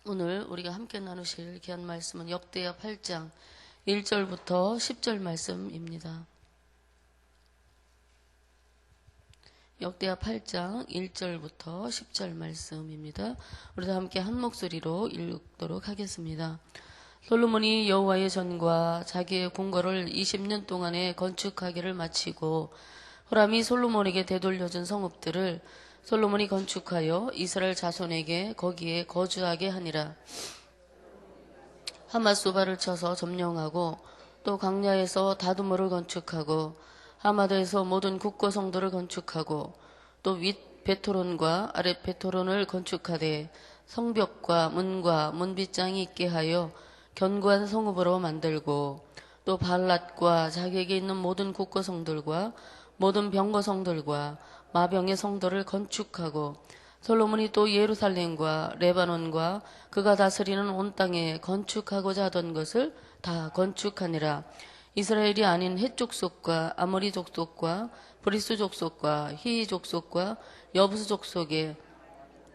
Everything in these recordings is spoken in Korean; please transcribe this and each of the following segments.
오늘 우리가 함께 나누실 귀한 말씀은 역대하 8장 1절부터 10절 말씀입니다. 역대하 8장 1절부터 10절 말씀입니다. 우리도 함께 한 목소리로 읽도록 하겠습니다. 솔로몬이 여호와의 전과 자기의 궁궐을 20년 동안에 건축하기를 마치고 후람이 솔로몬에게 되돌려준 성읍들을 솔로몬이 건축하여 이스라엘 자손에게 거기에 거주하게 하니라. 하맛소바를 쳐서 점령하고 또 광야에서 다두모를 건축하고 하마드에서 모든 국고성들을 건축하고 또 윗 베토론과 아랫 베토론을 건축하되 성벽과 문과 문빗장이 있게 하여 견고한 성읍으로 만들고 또 발랏과 자기에게 있는 모든 국고성들과 모든 병거성들과 마병의 성들을 건축하고 솔로몬이 또 예루살렘과 레바논과 그가 다스리는 온 땅에 건축하고자 하던 것을 다 건축하니라. 이스라엘이 아닌 헷 족속과 아모리 족속과 브리스 족속과 히이 족속과 여부스 족속의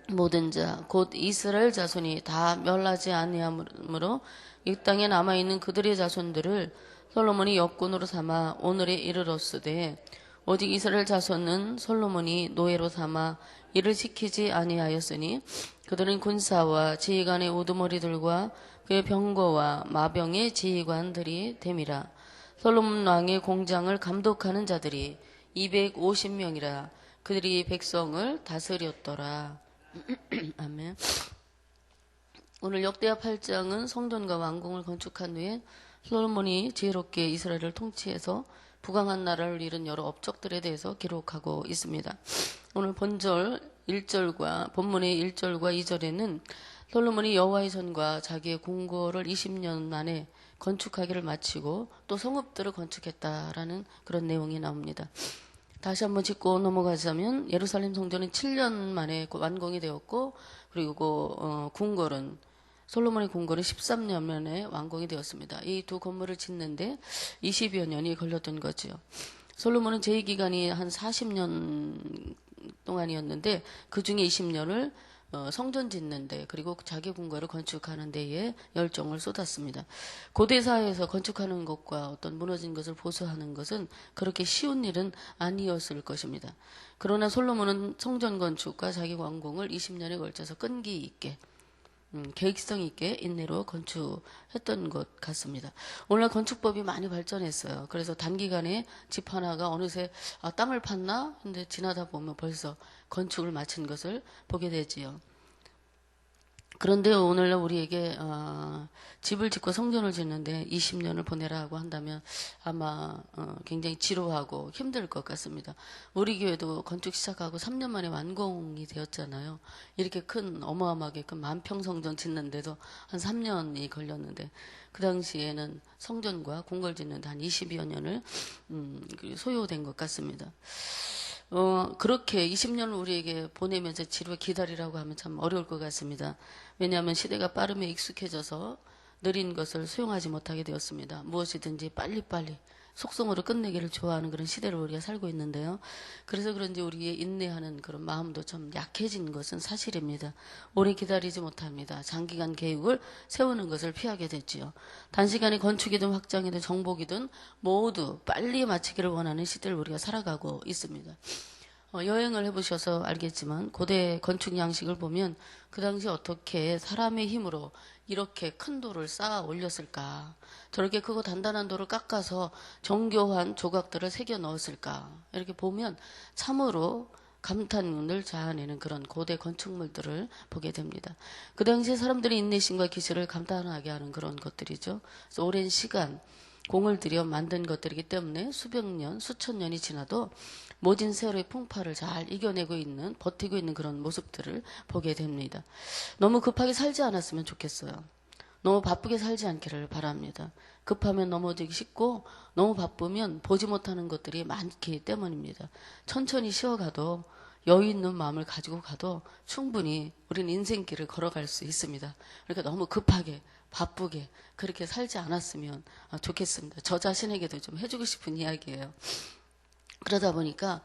모든 자 곧 이스라엘 자손이 다 멸하지 아니하므로 이 땅에 남아있는 그들의 자손들을 솔로몬이 역군으로 삼아 오늘에 이르렀으되 오직 이스라엘 자손은 솔로몬이 노예로 삼아 일을 시키지 아니하였으니 그들은 군사와 지휘관의 우두머리들과 그의 병거와 마병의 지휘관들이 됨이라. 솔로몬 왕의 공장을 감독하는 자들이 250명이라. 그들이 백성을 다스렸더라. 아멘. 오늘 역대하 8장은 성전과 왕궁을 건축한 후에 솔로몬이 지혜롭게 이스라엘을 통치해서 부강한 나라를 이룬 여러 업적들에 대해서 기록하고 있습니다. 오늘 본절 1절과 본문의 1절과 2절에는 솔로몬이 여호와의 전과 자기의 궁궐을 20년 만에 건축하기를 마치고 또 성읍들을 건축했다라는 그런 내용이 나옵니다. 다시 한번 짚고 넘어가자면 예루살렘 성전은 7년 만에 완공이 되었고 그리고 궁궐은 솔로몬의 궁궐은 13년 만에 완공이 되었습니다. 이 두 건물을 짓는데 20여 년이 걸렸던 거죠. 솔로몬은 제2기간이 한 40년 동안이었는데 그 중에 20년을 성전 짓는데 그리고 자기 궁궐을 건축하는 데에 열정을 쏟았습니다. 고대 사회에서 건축하는 것과 어떤 무너진 것을 보수하는 것은 그렇게 쉬운 일은 아니었을 것입니다. 그러나 솔로몬은 성전 건축과 자기 왕궁을 20년에 걸쳐서 끈기 있게 계획성 있게 인내로 건축했던 것 같습니다. 오늘날 건축법이 많이 발전했어요. 그래서 단기간에 집 하나가 어느새 땅을 팠나? 근데 지나다 보면 벌써 건축을 마친 것을 보게 되지요. 그런데 오늘날 우리에게 집을 짓고 성전을 짓는데 20년을 보내라고 한다면 아마 굉장히 지루하고 힘들 것 같습니다. 우리 교회도 건축 시작하고 3년 만에 완공이 되었잖아요. 이렇게 큰 어마어마하게 큰 만평 성전 짓는데도 한 3년이 걸렸는데 그 당시에는 성전과 궁궐 짓는데 한 20여 년을 소요된 것 같습니다. 그렇게 20년을 우리에게 보내면서 지루해 기다리라고 하면 참 어려울 것 같습니다. 왜냐하면 시대가 빠름에 익숙해져서 느린 것을 수용하지 못하게 되었습니다. 무엇이든지 빨리빨리 속성으로 끝내기를 좋아하는 그런 시대를 우리가 살고 있는데요. 그래서 그런지 우리의 인내하는 그런 마음도 좀 약해진 것은 사실입니다. 오래 기다리지 못합니다. 장기간 계획을 세우는 것을 피하게 됐지요. 단시간에 건축이든 확장이든 정복이든 모두 빨리 마치기를 원하는 시대를 우리가 살아가고 있습니다. 여행을 해보셔서 알겠지만 고대 건축 양식을 보면 그 당시 어떻게 사람의 힘으로 이렇게 큰 돌을 쌓아 올렸을까, 저렇게 크고 단단한 돌을 깎아서 정교한 조각들을 새겨 넣었을까, 이렇게 보면 참으로 감탄을 자아내는 그런 고대 건축물들을 보게 됩니다. 그 당시에 사람들의 인내심과 기술을 감탄하게 하는 그런 것들이죠. 그래서 오랜 시간 공을 들여 만든 것들이기 때문에 수백 년, 수천 년이 지나도 모진 세월의 풍파를 잘 이겨내고 있는, 버티고 있는 그런 모습들을 보게 됩니다. 너무 급하게 살지 않았으면 좋겠어요. 너무 바쁘게 살지 않기를 바랍니다. 급하면 넘어지기 쉽고 너무 바쁘면 보지 못하는 것들이 많기 때문입니다. 천천히 쉬어가도 여유 있는 마음을 가지고 가도 충분히 우리는 인생길을 걸어갈 수 있습니다. 그러니까 너무 급하게 바쁘게 그렇게 살지 않았으면 좋겠습니다. 저 자신에게도 좀 해주고 싶은 이야기예요. 그러다 보니까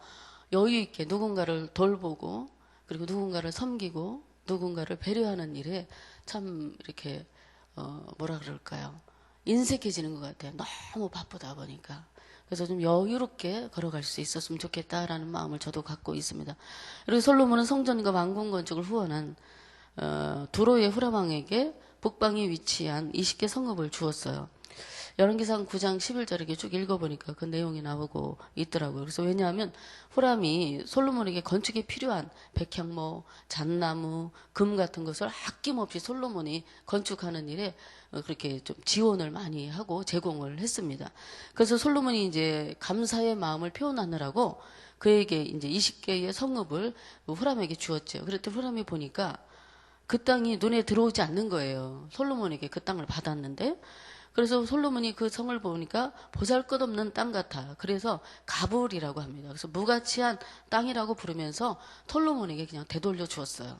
여유 있게 누군가를 돌보고 그리고 누군가를 섬기고 누군가를 배려하는 일에 참 이렇게 뭐라 그럴까요? 인색해지는 것 같아요. 너무 바쁘다 보니까. 그래서 좀 여유롭게 걸어갈 수 있었으면 좋겠다라는 마음을 저도 갖고 있습니다. 그리고 솔로몬은 성전과 왕궁 건축을 후원한 두로의 후라망에게 북방에 위치한 20개 성읍을 주었어요. 열왕기상 9장 11절 이렇게 쭉 읽어보니까 그 내용이 나오고 있더라고요. 그래서 왜냐하면 후람이 솔로몬에게 건축에 필요한 백향모, 잣나무, 금 같은 것을 아낌없이 솔로몬이 건축하는 일에 그렇게 좀 지원을 많이 하고 제공을 했습니다. 그래서 솔로몬이 이제 감사의 마음을 표현하느라고 그에게 이제 20개의 성읍을 후람에게 주었죠. 그랬더니 후람이 보니까 그 땅이 눈에 들어오지 않는 거예요. 솔로몬에게 그 땅을 받았는데, 그래서 솔로몬이 그 성을 보니까 보잘것없는 땅 같아. 그래서 가불이라고 합니다. 그래서 무가치한 땅이라고 부르면서 솔로몬에게 그냥 되돌려 주었어요.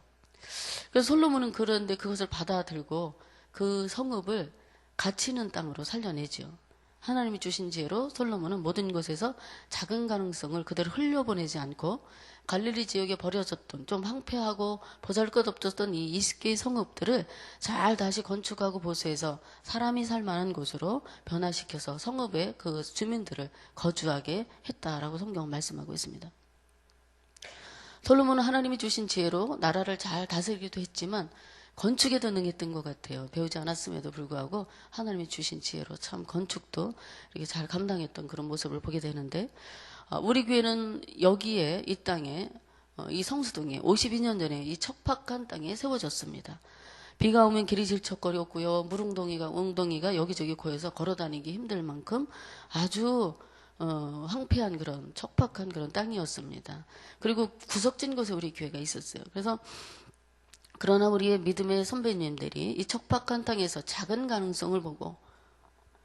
그래서 솔로몬은 그런데 그것을 받아들고 그 성읍을 가치 있는 땅으로 살려내죠. 하나님이 주신 지혜로 솔로몬은 모든 곳에서 작은 가능성을 그대로 흘려보내지 않고 갈릴리 지역에 버려졌던 좀 황폐하고 보잘것없었던 이 20개의 성읍들을 잘 다시 건축하고 보수해서 사람이 살 만한 곳으로 변화시켜서 성읍의 그 주민들을 거주하게 했다라고 성경은 말씀하고 있습니다. 솔로몬은 하나님이 주신 지혜로 나라를 잘 다스리기도 했지만 건축에도 능했던 것 같아요. 배우지 않았음에도 불구하고 하나님이 주신 지혜로 참 건축도 이렇게 잘 감당했던 그런 모습을 보게 되는데, 우리 교회는 여기에 이 땅에 이 성수동에 52년 전에 이 척박한 땅에 세워졌습니다. 비가 오면 길이 질척거렸고요. 웅덩이가 여기저기 고여서 걸어다니기 힘들 만큼 아주 황폐한 그런 척박한 그런 땅이었습니다. 그리고 구석진 곳에 우리 교회가 있었어요. 그러나 우리의 믿음의 선배님들이 이 척박한 땅에서 작은 가능성을 보고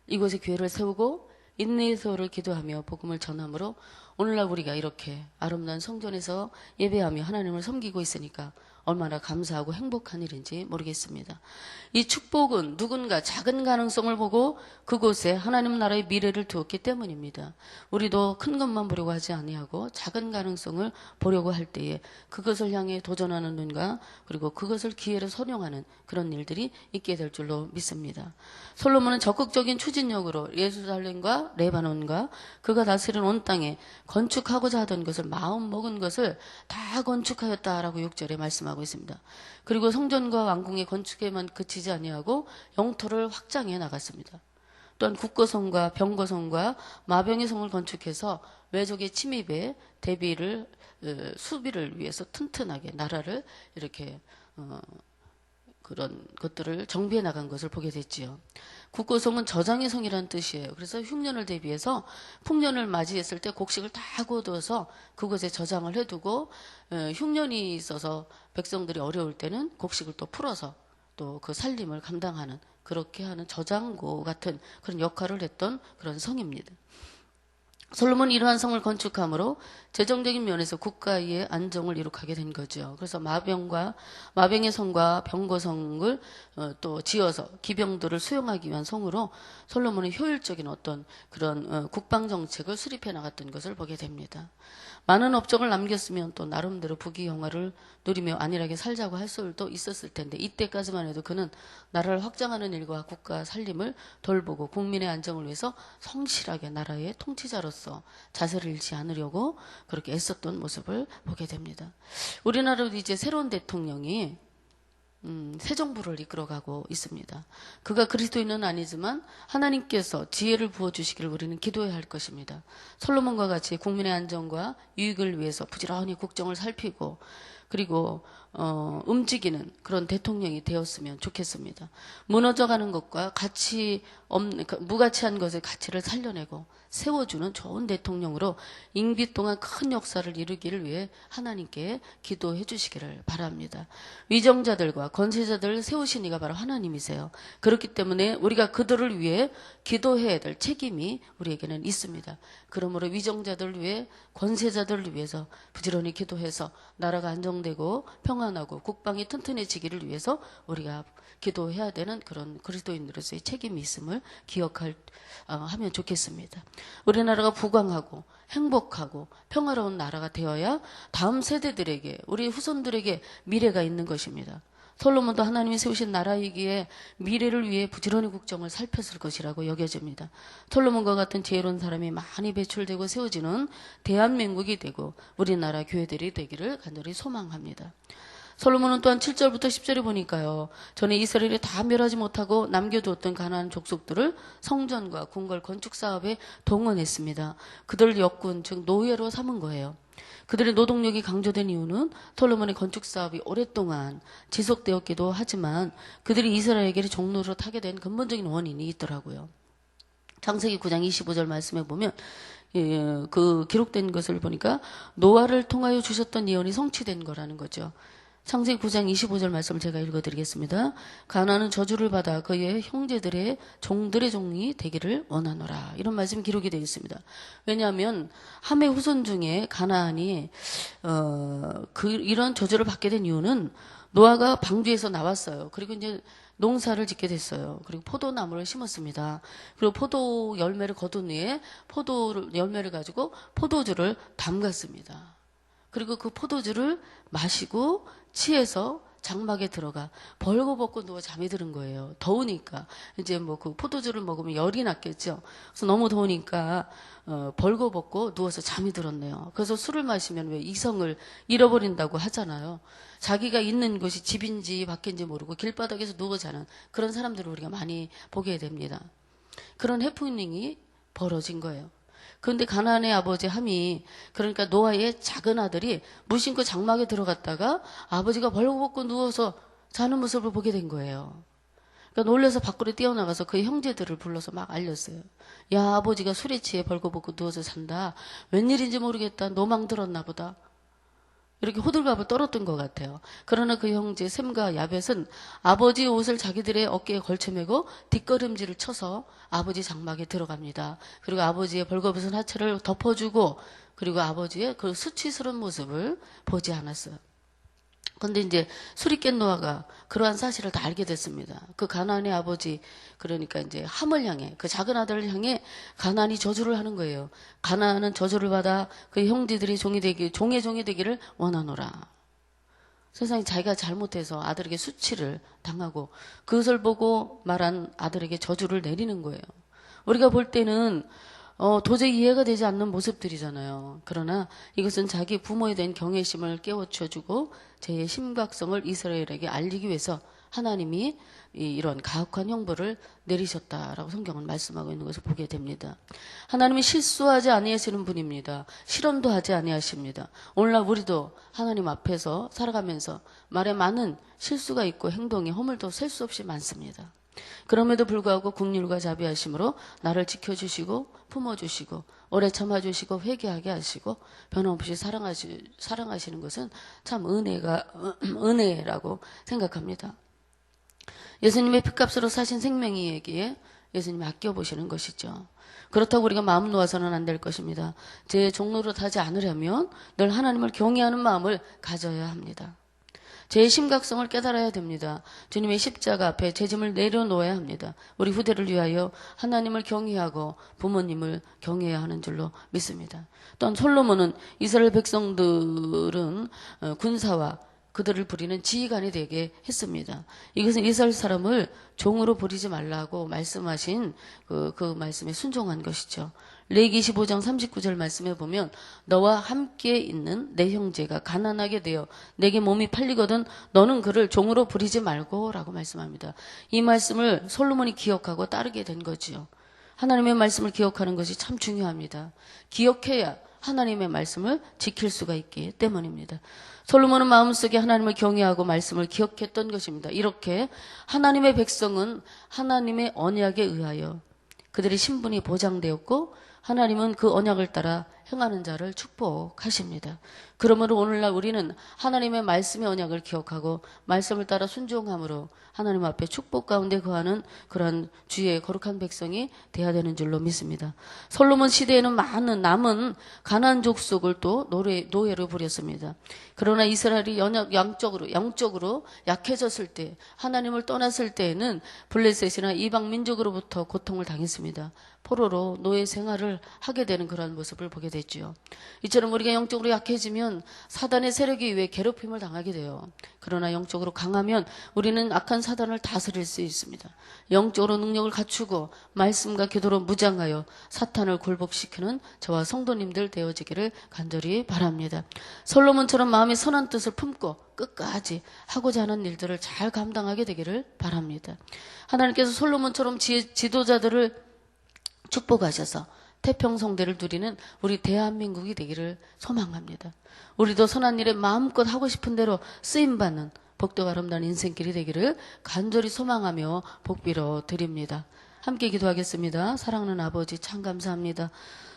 이곳에 교회를 세우고 인내의 소를 기도하며 복음을 전함으로 오늘날 우리가 이렇게 아름다운 성전에서 예배하며 하나님을 섬기고 있으니까 얼마나 감사하고 행복한 일인지 모르겠습니다. 이 축복은 누군가 작은 가능성을 보고 그곳에 하나님 나라의 미래를 두었기 때문입니다. 우리도 큰 것만 보려고 하지 아니하고 작은 가능성을 보려고 할 때에 그것을 향해 도전하는 눈과 그리고 그것을 기회로 선용하는 그런 일들이 있게 될 줄로 믿습니다. 솔로몬은 적극적인 추진력으로 예루살렘과 레바논과 그가 다스리는 온 땅에 건축하고자 하던 것을 마음 먹은 것을 다 건축하였다라고 6절에 말씀하고 있습니다. 그리고 성전과 왕궁의 건축에만 그치지 아니하고 영토를 확장해 나갔습니다. 또한 국거성과 병거성과 마병의 성을 건축해서 외적의 침입에 수비를 위해서 튼튼하게 나라를 이렇게 그런 것들을 정비해 나간 것을 보게 됐지요. 국거성은 저장의 성이라는 뜻이에요. 그래서 흉년을 대비해서 풍년을 맞이했을 때 곡식을 다 거두어서 그곳에 저장을 해두고 흉년이 있어서 백성들이 어려울 때는 곡식을 또 풀어서 또 그 살림을 감당하는 그렇게 하는 저장고 같은 그런 역할을 했던 그런 성입니다. 솔로몬이 이러한 성을 건축함으로 재정적인 면에서 국가의 안정을 이룩하게 된 거죠. 그래서 마병의 성과 병거성을 또 지어서 기병들을 수용하기 위한 성으로 솔로몬은 효율적인 어떤 그런 국방 정책을 수립해 나갔던 것을 보게 됩니다. 많은 업적을 남겼으면 또 나름대로 부귀영화를 누리며 안일하게 살자고 할 수도 있었을 텐데 이때까지만 해도 그는 나라를 확장하는 일과 국가 살림을 돌보고 국민의 안정을 위해서 성실하게 나라의 통치자로서 자세를 잃지 않으려고 그렇게 애썼던 모습을 보게 됩니다. 우리나라도 이제 새로운 대통령이 새 정부를 이끌어가고 있습니다. 그가 그리스도인은 아니지만 하나님께서 지혜를 부어주시기를 우리는 기도해야 할 것입니다. 솔로몬과 같이 국민의 안정과 유익을 위해서 부지런히 국정을 살피고 그리고 움직이는 그런 대통령이 되었으면 좋겠습니다. 무너져가는 것과 무가치한 것의 가치를 살려내고 세워주는 좋은 대통령으로 임기 동안 큰 역사를 이루기를 위해 하나님께 기도해 주시기를 바랍니다. 위정자들과 권세자들을 세우신 이가 바로 하나님이세요. 그렇기 때문에 우리가 그들을 위해 기도해야 될 책임이 우리에게는 있습니다. 그러므로 위정자들을 위해 권세자들을 위해서 부지런히 기도해서 나라가 안정 안정되고 평안하고 국방이 튼튼해지기를 위해서 우리가 기도해야 되는 그런 그리스도인으로서의 책임이 있음을 하면 좋겠습니다. 우리나라가 부강하고 행복하고 평화로운 나라가 되어야 다음 세대들에게, 우리 후손들에게 미래가 있는 것입니다. 솔로몬도 하나님이 세우신 나라이기에 미래를 위해 부지런히 국정을 살폈을 것이라고 여겨집니다. 솔로몬과 같은 지혜로운 사람이 많이 배출되고 세워지는 대한민국이 되고 우리나라 교회들이 되기를 간절히 소망합니다. 솔로몬은 또한 7절부터 10절에 보니까요, 전에 이스라엘이 다 멸하지 못하고 남겨두었던 가나안 족속들을 성전과 궁궐 건축 사업에 동원했습니다. 그들 역군, 즉 노예로 삼은 거예요. 그들의 노동력이 강조된 이유는 솔로몬의 건축 사업이 오랫동안 지속되었기도 하지만 그들이 이스라엘에게 종로로 타게 된 근본적인 원인이 있더라고요. 창세기 9장 25절 말씀에 보면 그 기록된 것을 보니까 노아를 통하여 주셨던 예언이 성취된 거라는 거죠. 창세기 9장 25절 말씀을 제가 읽어드리겠습니다. 가나안은 저주를 받아 그의 형제들의 종들의 종이 되기를 원하노라. 이런 말씀이 기록이 되어 있습니다. 왜냐하면 함의 후손 중에 가나안이 이런 저주를 받게 된 이유는 노아가 방주에서 나왔어요. 그리고 이제 농사를 짓게 됐어요. 그리고 포도나무를 심었습니다. 그리고 포도 열매를 거둔 후에 포도 열매를 가지고 포도주를 담갔습니다. 그리고 그 포도주를 마시고 취해서 장막에 들어가 벌거벗고 누워 잠이 드는 거예요. 더우니까 이제 뭐 그 포도주를 먹으면 열이 났겠죠. 그래서 너무 더우니까 벌거벗고 누워서 잠이 들었네요. 그래서 술을 마시면 왜 이성을 잃어버린다고 하잖아요. 자기가 있는 곳이 집인지 밖인지 모르고 길바닥에서 누워 자는 그런 사람들을 우리가 많이 보게 됩니다. 그런 해프닝이 벌어진 거예요. 그런데 가나안의 아버지 함이, 그러니까 노아의 작은 아들이 무심코 장막에 들어갔다가 아버지가 벌거벗고 누워서 자는 모습을 보게 된 거예요. 그러니까 놀라서 밖으로 뛰어나가서 그의 형제들을 불러서 막 알렸어요. 야, 아버지가 술에 취해 벌거벗고 누워서 산다. 웬일인지 모르겠다. 노망 들었나 보다. 이렇게 호들갑을 떨었던 것 같아요. 그러나 그 형제 셈과 야벳은 아버지 옷을 자기들의 어깨에 걸쳐매고 뒷걸음질을 쳐서 아버지 장막에 들어갑니다. 그리고 아버지의 벌거벗은 하체를 덮어주고, 그리고 아버지의 그 수치스러운 모습을 보지 않았어요. 근데 이제 술이 깬 노아가 그러한 사실을 다 알게 됐습니다. 그 가나안의 아버지, 그러니까 이제 함을 향해, 그 작은 아들을 향해 가나안이 저주를 하는 거예요. 가나안은 저주를 받아 그 형제들이 종의 종이 되기를 원하노라. 세상에 자기가 잘못해서 아들에게 수치를 당하고 그것을 보고 말한 아들에게 저주를 내리는 거예요. 우리가 볼 때는 도저히 이해가 되지 않는 모습들이잖아요. 그러나 이것은 자기 부모에 대한 경외심을 깨우쳐주고 제 심각성을 이스라엘에게 알리기 위해서 하나님이 이런 가혹한 형벌을 내리셨다라고 성경은 말씀하고 있는 것을 보게 됩니다. 하나님이 실수하지 아니하시는 분입니다. 실언도 하지 아니하십니다. 오늘날 우리도 하나님 앞에서 살아가면서 말에 많은 실수가 있고 행동에 허물도 셀 수 없이 많습니다. 그럼에도 불구하고 긍휼과 자비하심으로 나를 지켜주시고 품어주시고 오래 참아주시고 회개하게 하시고 변함없이 사랑하시는 것은 참 은혜라고 생각합니다. 예수님의 피값으로 사신 생명이기에 예수님이 아껴보시는 것이죠. 그렇다고 우리가 마음 놓아서는 안 될 것입니다. 제 종로로 타지 않으려면 늘 하나님을 경외하는 마음을 가져야 합니다. 제 심각성을 깨달아야 됩니다. 주님의 십자가 앞에 제 짐을 내려놓아야 합니다. 우리 후대를 위하여 하나님을 경외하고 부모님을 경외해야 하는 줄로 믿습니다. 또한 솔로몬은 이스라엘 백성들은 군사와 그들을 부리는 지휘관이 되게 했습니다. 이것은 이스라엘 사람을 종으로 부리지 말라고 말씀하신 그 말씀에 순종한 것이죠. 레위기 25장 39절 말씀에 보면 너와 함께 있는 내 형제가 가난하게 되어 내게 몸이 팔리거든 너는 그를 종으로 부리지 말고 라고 말씀합니다. 이 말씀을 솔로몬이 기억하고 따르게 된 거지요. 하나님의 말씀을 기억하는 것이 참 중요합니다. 기억해야 하나님의 말씀을 지킬 수가 있기 때문입니다. 솔로몬은 마음속에 하나님을 경외하고 말씀을 기억했던 것입니다. 이렇게 하나님의 백성은 하나님의 언약에 의하여 그들의 신분이 보장되었고 하나님은 그 언약을 따라 행하는 자를 축복하십니다. 그러므로 오늘날 우리는 하나님의 말씀의 언약을 기억하고 말씀을 따라 순종함으로 하나님 앞에 축복 가운데 거하는 그러한 주의 거룩한 백성이 돼야 되는 줄로 믿습니다. 솔로몬 시대에는 많은 남은 가나안 족속을 또 노예로 부렸습니다. 그러나 이스라엘이 영적으로 약해졌을 때, 하나님을 떠났을 때에는 블레셋이나 이방 민족으로부터 고통을 당했습니다. 포로로 노예 생활을 하게 되는 그런 모습을 보게 됐죠. 이처럼 우리가 영적으로 약해지면 사단의 세력에 의해 괴롭힘을 당하게 돼요. 그러나 영적으로 강하면 우리는 악한 사단을 다스릴 수 있습니다. 영적으로 능력을 갖추고 말씀과 기도로 무장하여 사탄을 굴복시키는 저와 성도님들 되어지기를 간절히 바랍니다. 솔로몬처럼 마음의 선한 뜻을 품고 끝까지 하고자 하는 일들을 잘 감당하게 되기를 바랍니다. 하나님께서 솔로몬처럼 지도자들을 축복하셔서 태평성대를 누리는 우리 대한민국이 되기를 소망합니다. 우리도 선한 일에 마음껏 하고 싶은 대로 쓰임받는 복되고 아름다운 인생길이 되기를 간절히 소망하며 복비러 드립니다. 함께 기도하겠습니다. 사랑하는 아버지 참 감사합니다.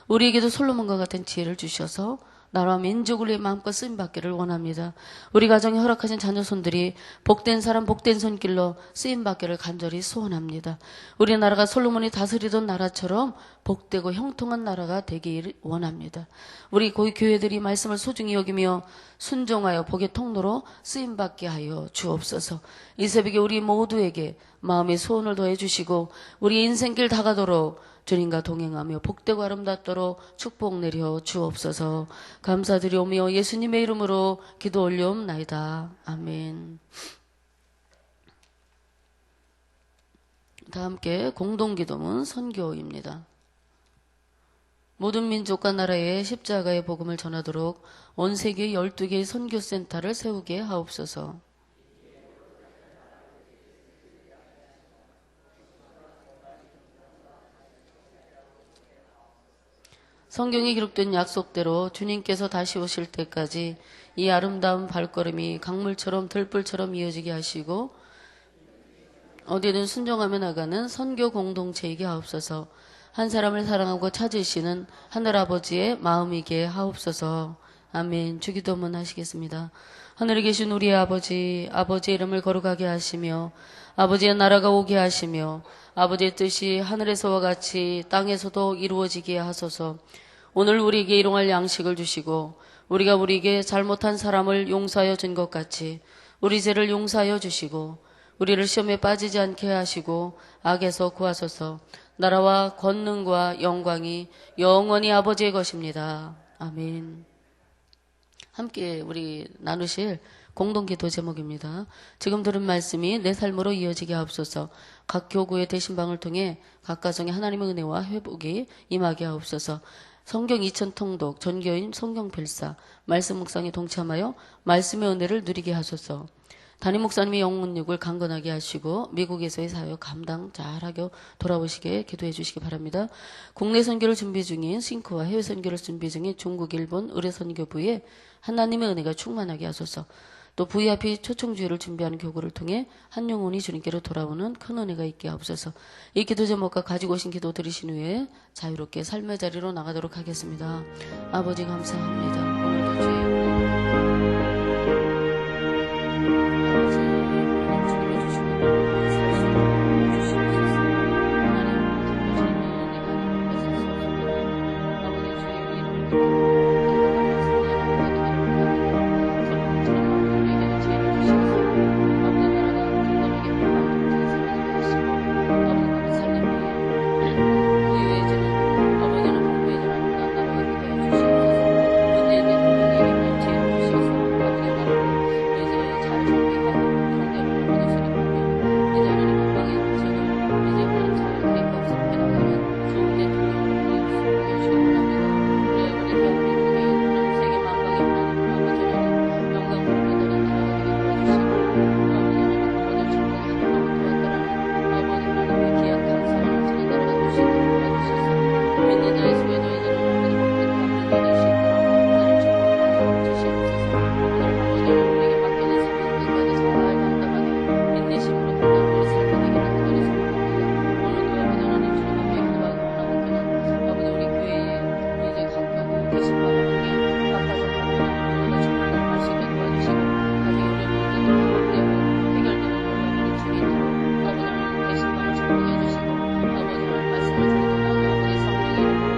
우리에게도 솔로몬과 같은 지혜를 주셔서 나라와 민족을 위해 마음껏 쓰임받기를 원합니다. 우리 가정에 허락하신 자녀손들이 복된 사람 복된 손길로 쓰임받기를 간절히 소원합니다. 우리나라가 솔로몬이 다스리던 나라처럼 복되고 형통한 나라가 되길 원합니다. 우리 교회들이 말씀을 소중히 여기며 순종하여 복의 통로로 쓰임받게 하여 주옵소서. 이 새벽에 우리 모두에게 마음의 소원을 더해 주시고 우리 인생길 다가도록 주님과 동행하며 복되고 아름답도록 축복 내려 주옵소서. 감사드리오며 예수님의 이름으로 기도 올려옵나이다. 아멘. 다 함께 공동기도문 선교입니다. 모든 민족과 나라에 십자가의 복음을 전하도록 온 세계 12개의 선교센터를 세우게 하옵소서. 성경에 기록된 약속대로 주님께서 다시 오실 때까지 이 아름다운 발걸음이 강물처럼 들불처럼 이어지게 하시고 어디든 순종하며 나가는 선교 공동체이게 하옵소서. 한 사람을 사랑하고 찾으시는 하늘아버지의 마음이게 하옵소서. 아멘. 주기도문 하시겠습니다. 하늘에 계신 우리의 아버지, 아버지의 이름을 거룩하게 하시며 아버지의 나라가 오게 하시며 아버지의 뜻이 하늘에서와 같이 땅에서도 이루어지게 하소서. 오늘 우리에게 일용할 양식을 주시고 우리가 우리에게 잘못한 사람을 용서하여 준 것 같이 우리 죄를 용서하여 주시고 우리를 시험에 빠지지 않게 하시고 악에서 구하소서. 나라와 권능과 영광이 영원히 아버지의 것입니다. 아멘. 함께 우리 나누실 공동기도 제목입니다. 지금 들은 말씀이 내 삶으로 이어지게 하옵소서. 각 교구의 대신방을 통해 각 가정에 하나님의 은혜와 회복이 임하게 하옵소서. 성경 2000 통독, 전교인 성경 필사, 말씀 묵상에 동참하여 말씀의 은혜를 누리게 하소서. 담임 목사님의 영혼육을 강건하게 하시고 미국에서의 사역 감당 잘하게 돌아오시게 기도해 주시기 바랍니다. 국내 선교를 준비 중인 싱크와 해외 선교를 준비 중인 중국, 일본 의뢰 선교부에 하나님의 은혜가 충만하게 하소서. 또 VIP 초청주의를 준비하는 교구를 통해 한 영혼이 주님께로 돌아오는 큰 은혜가 있게 하옵소서. 이 기도 제목과 가지고 오신 기도 들으신 후에 자유롭게 삶의 자리로 나가도록 하겠습니다. 아버지 감사합니다. 오늘도 주의